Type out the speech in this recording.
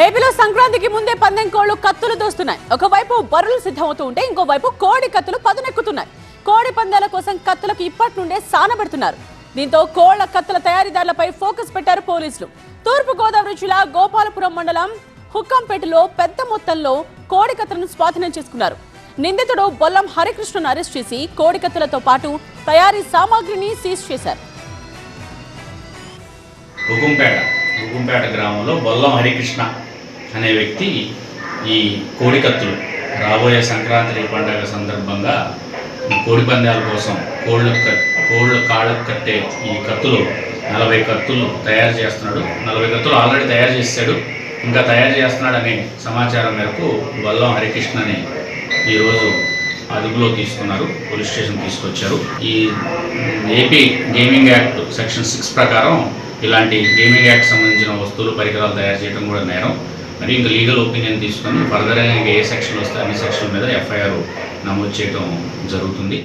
ఏపీలో సంక్రాంతికి ముందే పందెం కోళ్లు కత్తులు దోస్తున్నాయి. ఒకవైపు బరులు సిద్ధమవుతూ ఉంటే ఇంకోవైపు కోడి కత్తులు పదునెక్కుతున్నాయి. కోడి పందాల కోసం కత్తులకు ఇప్పటి నుండే సానబెడుతున్నారు. దీంతో కోళ్ల కత్తుల తయారీదారులపై ఫోకస్ పెట్టారు పోలీసులు. తూర్పు గోదావరి జిల్లా గోపాలపురం మండలం హుక్కంపేటలో పెద్ద మొత్తంలో కోడి కత్తులను స్వాధీనం చేసుకున్నారు. నిందితుడు బొల్లం హరికృష్ణను అరెస్ట్ చేసి కోడి కత్తులతో పాటు తయారీ సామాగ్రిని సీజ్ చేశారు. హుక్కంపేట గ్రామంలో బొల్లం హరికృష్ణ అనే వ్యక్తి ఈ కోడి కత్తులు రాబోయే సంక్రాంతి పండుగ సందర్భంగా కోడి పందాల కోసం కోళ్ళ కాళ్ళకు కట్టే ఈ కత్తులు 40 కత్తులు తయారు చేస్తున్నాడు. 40 కత్తులు ఆల్రెడీ తయారు చేశాడు, ఇంకా తయారు చేస్తున్నాడనే సమాచారం మేరకు బొల్లం హరికృష్ణని ఈరోజు అదుపులో తీసుకున్నారు, పోలీస్ స్టేషన్ తీసుకొచ్చారు. ఈ ఏపీ గేమింగ్ యాక్ట్ సెక్షన్ 6 ప్రకారం ఇలాంటి గేమింగ్ యాక్ట్ సంబంధించిన వస్తువులు పరికరాలు తయారు చేయడం కూడా నేరం. మరి ఇంకా లీగల్ ఒపీనియన్ తీసుకొని ఫర్దర్గా ఏ సెక్షన్ వస్తే అన్ని సెక్షన్ మీద ఎఫ్ఐఆర్ నమోదు చేయడం జరుగుతుంది.